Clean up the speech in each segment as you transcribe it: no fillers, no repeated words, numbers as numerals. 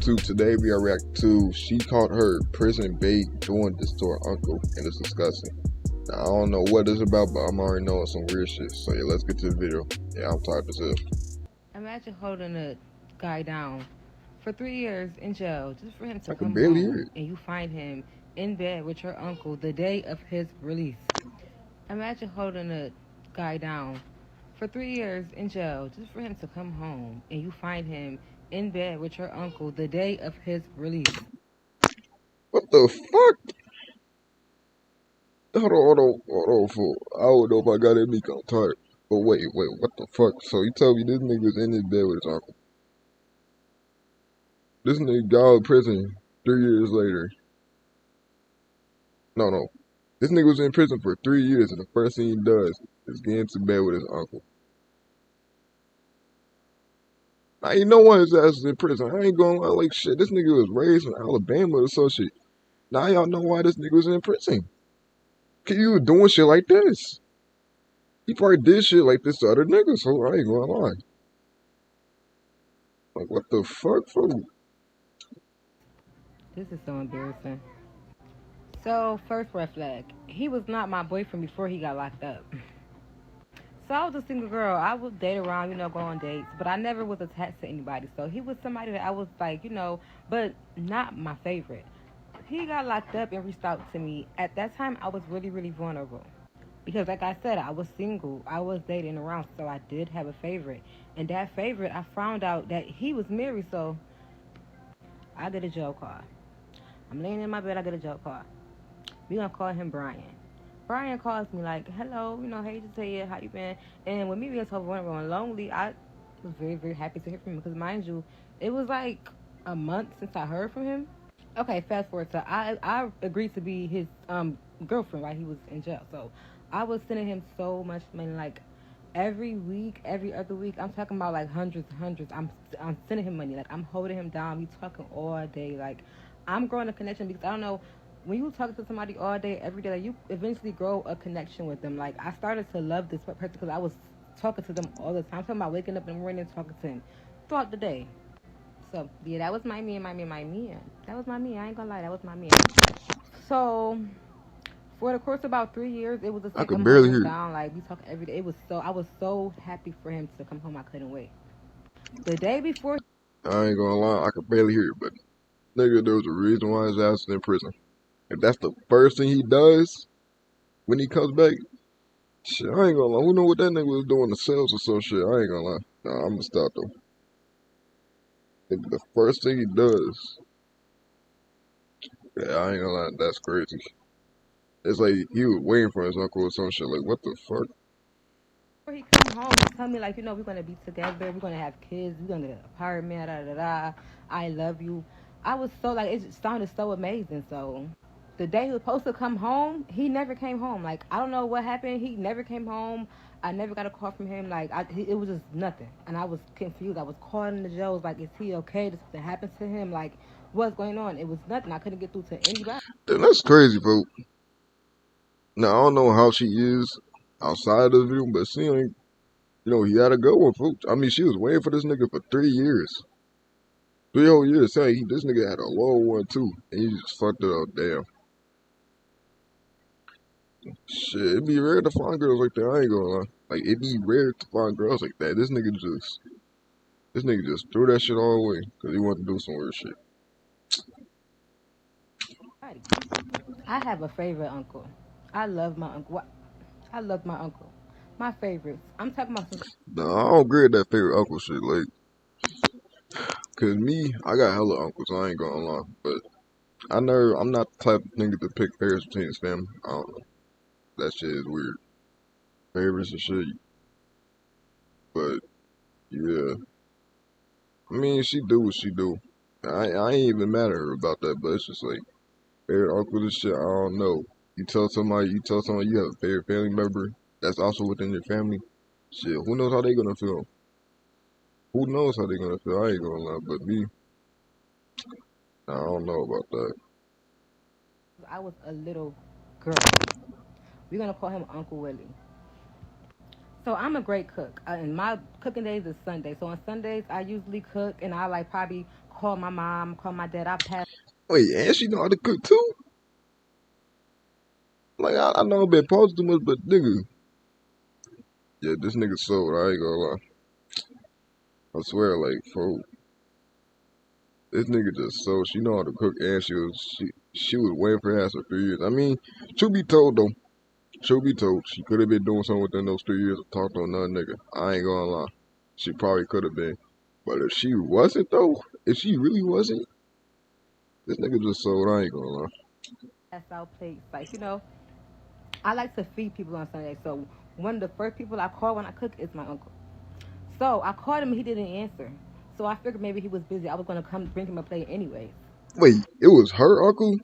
YouTube? Today we are reacting to she caught her prison babe doing this to her uncle, and it's disgusting. Now, I don't know what it's about, but I'm already knowing some weird shit. So yeah, let's get to the video. Yeah, I'm tired as hell. Imagine holding a guy down for 3 years in jail just for him to I can come barely hear home it. and you find him in bed with your uncle the day of his release. Imagine holding a guy down for 3 years in jail just for him to come home and you find him in bed with your uncle the day of his release. What the fuck? Hold on, fool. I don't know if I got it, Nick. I'm tired. But wait, what the fuck? So you tell me this nigga was in his bed with his uncle. This nigga got out of prison 3 years later. No. This nigga was in prison for 3 years, and the first thing he does is get into bed with his uncle. I ain't know why his ass is in prison. I ain't gonna lie, like shit. This nigga was raised in Alabama or some shit. Now y'all know why this nigga was in prison. Cause you was doing shit like this. He probably did shit like this to other niggas, so I ain't gonna lie. Like, what the fuck, fool? This is so embarrassing. So, first red flag. He was not my boyfriend before he got locked up. So I was a single girl. I would date around, go on dates, but I never was attached to anybody. So he was somebody that I was like, but not my favorite. He got locked up and reached out to me. At that time, I was really, really vulnerable. Because, like I said, I was single. I was dating around, so I did have a favorite. And that favorite, I found out that he was married, so I get a jail call. I'm laying in my bed, I get a jail call. We're going to call him Brian. Brian calls me like, hello, hey, to tell you how you been. And with me being so vulnerable and lonely, I was very, very happy to hear from him. Because mind you, it was like a month since I heard from him. Okay, fast forward. So I agreed to be his girlfriend while he was in jail. So I was sending him so much money, like every week, every other week. I'm talking about like hundreds. I'm sending him money. Like I'm holding him down. We talking all day. Like I'm growing a connection because I don't know. When you talk to somebody all day, every day, like you eventually grow a connection with them. Like I started to love this person because I was talking to them all the time. I'm talking about waking up in the morning and talking to him throughout the day. So yeah, that was my man. That was my man. I ain't gonna lie, that was my man. So for the course of about 3 years, it was the I same. could I'm barely holding him hear it. down. Like we talk every day. It was so I was so happy for him to come home. I couldn't wait. The day before. I ain't gonna lie, I could barely hear it, but nigga, there was a reason why his ass is in prison. If that's the first thing he does when he comes back, shit, I ain't gonna lie. Who know what that nigga was doing to sales or some shit? I ain't gonna lie. Nah, I'm gonna stop though. If the first thing he does, yeah, I ain't gonna lie, that's crazy. It's like he was waiting for his uncle or some shit. Like, what the fuck? Before he come home, he tell me like, we're gonna be together. We're gonna have kids. We're gonna get an apartment. Da da da. I love you. I was so like it just sounded so amazing. So the day he was supposed to come home, he never came home. Like I don't know what happened. He never came home. I never got a call from him. Like it was just nothing, and I was confused. I was calling the jail. I was like, is he okay? Did something happen to him? Like what's going on? It was nothing. I couldn't get through to anybody. Damn, that's crazy, folks. Now, I don't know how she is outside of him, but she ain't, he had a good one, folks. I mean, she was waiting for this nigga for 3 years. 3 whole years. Saying this nigga had a long one, too. And he just fucked it up. Damn. Shit, it'd be rare to find girls like that. I ain't gonna lie. Like, it'd be rare to find girls like that. This nigga just threw that shit all away because he wanted to do some weird shit. I have a favorite uncle. I love my uncle. I love my uncle. My favorites. I'm talking about some. Nah, I don't agree with that favorite uncle shit. Like, cause me, I got hella uncles. I ain't gonna lie, but I'm not the type of nigga to pick favorites between his family. I don't know. That shit is weird. Favorites and shit. But yeah, I mean, she do what she do. I ain't even mad at her about that. But it's just like favorite uncle and shit. I don't know. You tell somebody you have a favorite family member that's also within your family. Shit, who knows how they gonna feel? Who knows how they gonna feel? I ain't gonna lie, but me, I don't know about that. I was a little girl. We're gonna call him Uncle Willie. So I'm a great cook, and my cooking days is Sunday. So on Sundays I usually cook, and I like probably called my mom, called my dad. I passed. Wait, and she know how to cook too? Like, I know I've been posting too much, but nigga. Yeah, this nigga sold, I ain't gonna lie. I swear, like, bro, this nigga just sold. She know how to cook, and she was waiting for her ass for 3 years. I mean, truth be told, though, truth be told, she could have been doing something within those 3 years of talking to another nigga. I ain't gonna lie. She probably could have been. But if she wasn't, though, if she really wasn't, this nigga just sold, I ain't gonna lie. Out plates. Like, I like to feed people on Sunday. So one of the first people I call when I cook is my uncle. So I called him, he didn't answer. So I figured maybe he was busy. I was gonna come bring him a plate anyways. Wait, it was her uncle?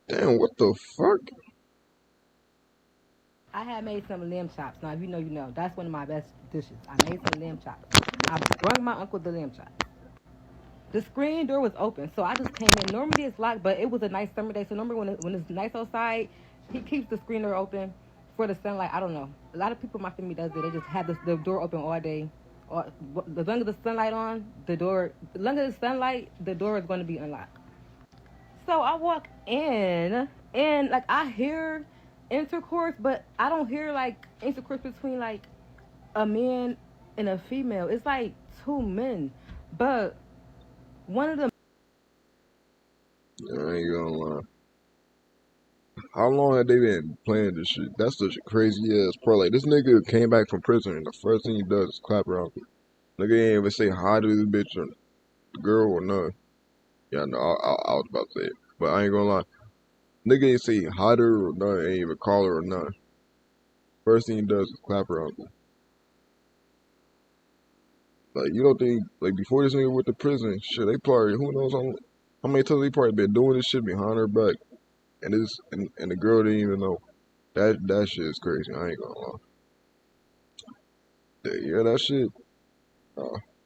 Damn, what the fuck? I had made some lamb chops. Now, if you know, you know. That's one of my best dishes. I made some lamb chops. I brought my uncle the lamb chops. The screen door was open, so I just came in. Normally it's locked, but it was a nice summer day. So normally when it's nice outside, he keeps the screen door open for the sunlight. I don't know. A lot of people in my family does it. They just have the door open all day. Or the longer the sunlight on, the longer the sunlight, the door is going to be unlocked. So I walk in and like I hear intercourse, but I don't hear like intercourse between like a man and a female. It's like two men, but one of them. I ain't gonna lie. How long have they been playing this shit? That's such a crazy ass pro. Like, this nigga came back from prison and the first thing he does is clap her uncle. Nigga ain't even say hi to this bitch or the girl or none. Yeah, no, I was about to say it. But I ain't gonna lie. Nigga ain't say hi to her or none. Ain't even call her or none. First thing he does is clap her uncle. Like, you don't think, like, before this nigga went to prison, shit, they probably, who knows how many times they probably been doing this shit behind her back. And the girl didn't even know. That shit is crazy. I ain't gonna lie. Yeah, that shit.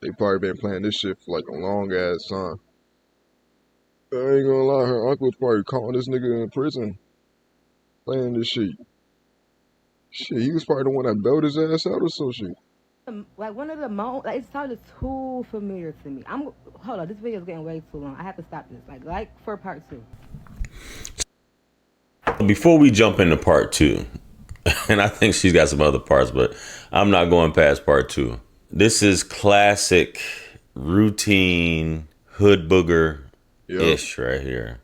They probably been playing this shit for like a long ass time. I ain't gonna lie, her uncle was probably calling this nigga in prison, playing this shit. Shit, he was probably the one that bailed his ass out or some shit. Like one of the like it sounded too familiar to me. Hold on, this video is getting way too long. I have to stop this. Like for part 2. Before we jump into part 2, and I think she's got some other parts, but I'm not going past part 2. This is classic, routine, hood booger-ish right here.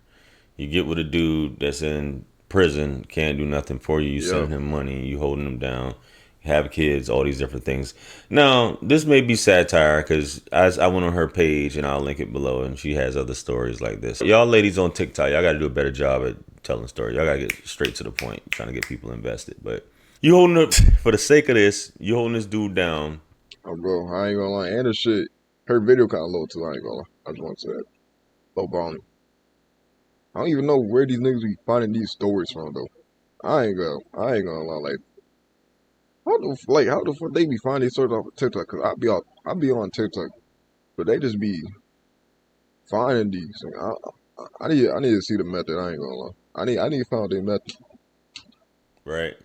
You get with a dude that's in prison, can't do nothing for you. You send him money, you holding him down, have kids, all these different things. Now, this may be satire because I went on her page and I'll link it below, and she has other stories like this. Y'all ladies on TikTok, y'all got to do a better job at telling stories. Y'all got to get straight to the point, trying to get people invested. But you holding up, for the sake of this, you holding this dude down. Oh, bro, I ain't gonna lie. And the shit, her video kind of low too. I ain't gonna lie. I just want to say that. Low volume. I don't even know where these niggas be finding these stories from though. I ain't gonna lie. Like, how the fuck they be finding these stories off of TikTok? Cause I be on TikTok, but they just be finding these. Like, I need to see the method. I ain't gonna lie. I need to find their method. Right.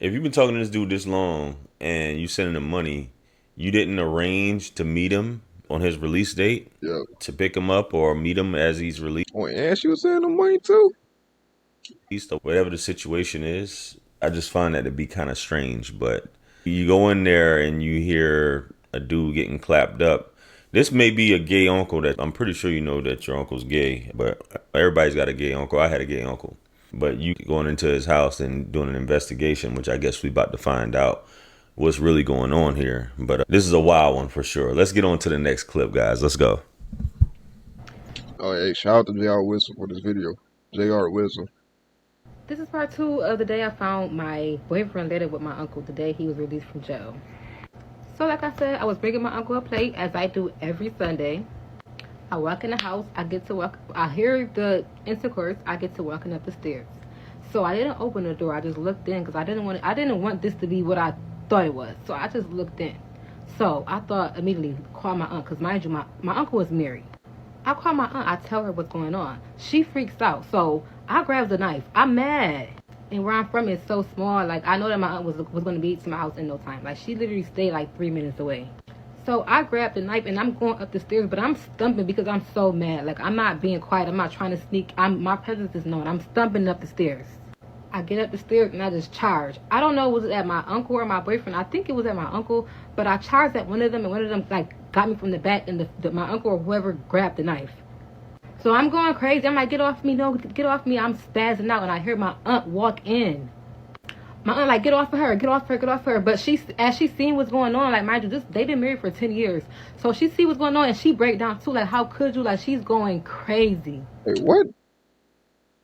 If you've been talking to this dude this long and you sending him money, you didn't arrange to meet him on his release date? Yeah. To pick him up or meet him as he's released? Oh, and she was sending them money too? Or whatever the situation is, I just find that to be kind of strange. But you go in there and you hear a dude getting clapped up. This may be a gay uncle that I'm pretty sure you know that your uncle's gay, but everybody's got a gay uncle. I had a gay uncle. But you going into his house and doing an investigation, which I guess we about to find out what's really going on here. But this is a wild one for sure. Let's get on to the next clip, guys. Let's go. Oh, hey, shout out to JR Whistle for this video. JR Whistle. This is part 2 of the day I found my boyfriend later with my uncle the day he was released from jail. So like I said, I was bringing my uncle a plate as I do every Sunday. I walk in the house, I hear the intercourse, I get to walking up the stairs. So I didn't open the door, I just looked in because I didn't want this to be what I thought it was. So I just looked in. So I thought immediately, call my aunt, because mind you, my uncle is married. I call my aunt, I tell her what's going on. She freaks out, so I grab the knife. I'm mad. And where I'm from is so small, like I know that my aunt was going to be to my house in no time. Like she literally stayed like 3 minutes away. So I grabbed the knife and I'm going up the stairs, but I'm stumping because I'm so mad. Like, I'm not being quiet. I'm not trying to sneak. My presence is known. I'm stumping up the stairs. I get up the stairs and I just charge. I don't know, was it at my uncle or my boyfriend? I think it was at my uncle, but I charged at one of them, and one of them like got me from the back, and my uncle or whoever grabbed the knife. So I'm going crazy. I'm like, get off me, no, get off me. I'm spazzing out, and I hear my aunt walk in. My aunt like, get off of her, get off her, get off her. But as she seen what's going on, like, mind you, they've been married for 10 years. So she see what's going on, and she break down too. Like, how could you? Like, she's going crazy. Wait, what?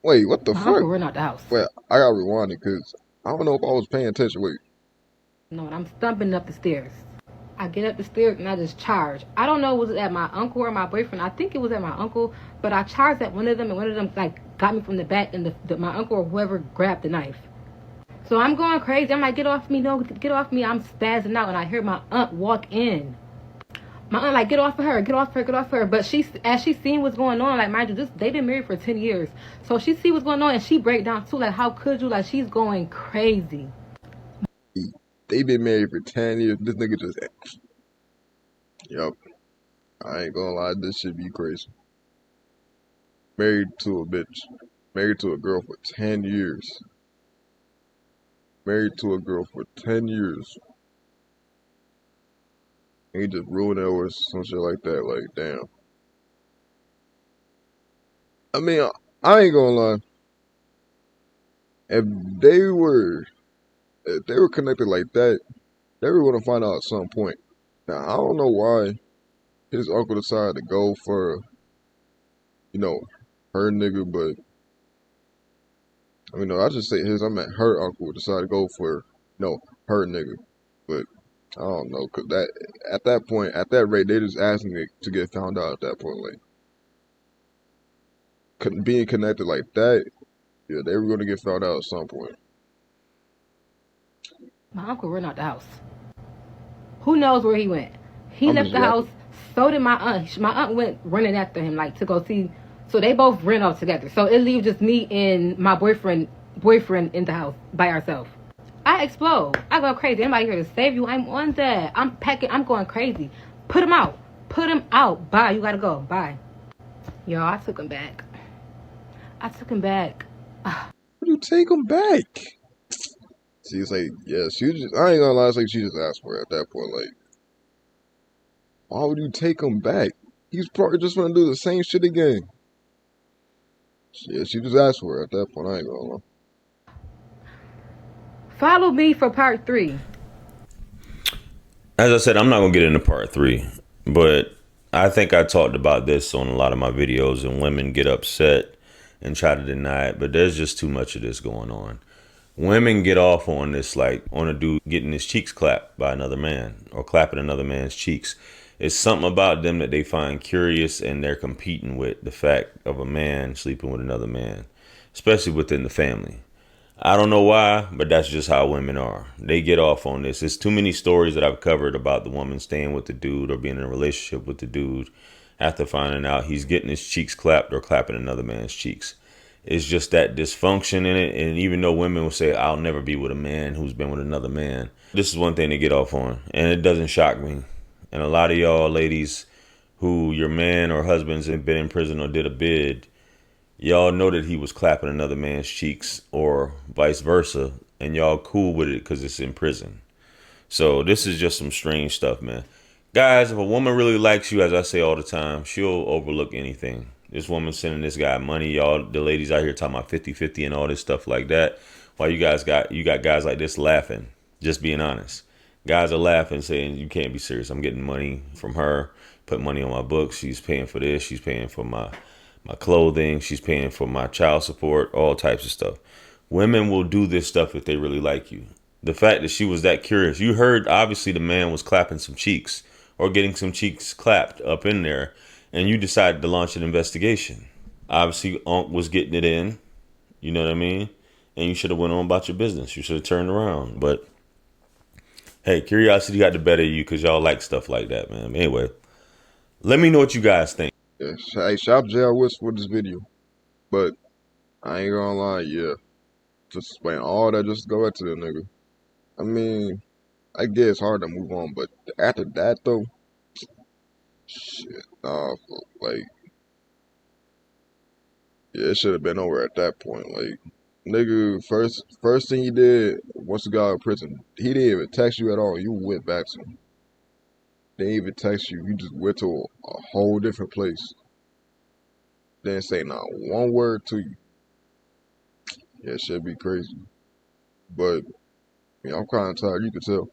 Wait, what the My fuck? uncle ran out the house. Wait, I gotta rewind it because I don't know if I was paying attention. Wait. No, and I'm stumping up the stairs. I get up the stairs and I just charge. I don't know, was it at my uncle or my boyfriend? I think it was at my uncle, but I charged at one of them, and one of them like got me from the back, and my uncle or whoever grabbed the knife. So I'm going crazy. I'm like, get off me, no, get off me. I'm spazzing out, and I hear my aunt walk in. My aunt like, get off of her, get off her, get off her. But as she seen what's going on, like, mind you, they've been married for 10 years. So she see what's going on, and she break down too. Like, how could you? Like, she's going crazy. They been married for 10 years. This nigga just. Yup. I ain't gonna lie, this should be crazy. Married to a bitch. Married to a girl for 10 years. Married to a girl for 10 years. And he just ruined it or some shit like that. Like, damn. I mean, I ain't gonna lie. If they were connected like that, they were gonna find out at some point. Now, I don't know why his uncle decided to go for, her nigga, but I mean, no, I just say his. I meant her uncle decided to go for, her nigga. But I don't know, cause at that point, at that rate, they just asking it to get found out at that point. Like, being connected like that, yeah, they were gonna get found out at some point. My uncle ran out the house. Who knows where he went? He I'm left just the house. yapping. So did my aunt. My aunt went running after him, like, to go see. So they both ran off together. So it leaves just me and my boyfriend in the house by ourselves. I explode. I go crazy. Anybody here to save you? I'm on that. I'm packing. I'm going crazy. Put him out. Put him out. Bye. You gotta go. Bye. Yo, I took him back. I took him back. How do you take him back? She's like, yeah, she just. I ain't gonna lie, it's like she just asked for it at that point. Like, why would you take him back? He's probably just gonna do the same shit again. Yeah, she just asked for it at that point. I ain't gonna lie. Follow me for part 3. As I said, I'm not going to get into part 3, but I think I talked about this on a lot of my videos, and women get upset and try to deny it, but there's just too much of this going on. Women get off on this, like on a dude getting his cheeks clapped by another man or clapping another man's cheeks. It's something about them that they find curious, and they're competing with the fact of a man sleeping with another man, especially within the family. I don't know why, but that's just how women are. They get off on this. It's too many stories that I've covered about the woman staying with the dude or being in a relationship with the dude after finding out he's getting his cheeks clapped or clapping another man's cheeks. It's just that dysfunction in it. And even though women will say, I'll never be with a man who's been with another man, this is one thing they get off on. And it doesn't shock me. And a lot of y'all ladies who your man or husbands have been in prison or did a bid, y'all know that he was clapping another man's cheeks or vice versa, and y'all cool with it because it's in prison. So this is just some strange stuff, man. Guys, if a woman really likes you, as I say all the time, she'll overlook anything. This woman sending this guy money, y'all, the ladies out here talking about 50-50 and all this stuff like that. While you got guys like this laughing, just being honest. Guys are laughing, saying you can't be serious. I'm getting money from her, put money on my books. She's paying for this. She's paying for my clothing. She's paying for my child support, all types of stuff. Women will do this stuff if they really like you. The fact that she was that curious. You heard, obviously, the man was clapping some cheeks or getting some cheeks clapped up in there, and you decided to launch an investigation. Obviously, Unc was getting it in. You know what I mean? And you should have went on about your business. You should have turned around. But, hey, curiosity got the better of you because y'all like stuff like that, man. Anyway, let me know what you guys think. Yeah, hey, shout out J.R. Woods for this video. But I ain't gonna lie, yeah. Just explain all that, just go back to the nigga. I mean, I get it's hard to move on, but after that, though, Shit, nah, like, yeah, it should have been over at that point. Like, nigga, first thing he did once he got out of prison, he didn't even text you at all. You went back to him. They didn't even text you. You just went to a whole different place. Didn't say not one word to you. Yeah, it should be crazy. But yeah, I'm kind of tired. You can tell.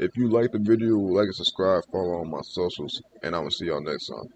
If you like the video, like and subscribe, follow on my socials, and I'm gonna see y'all next time.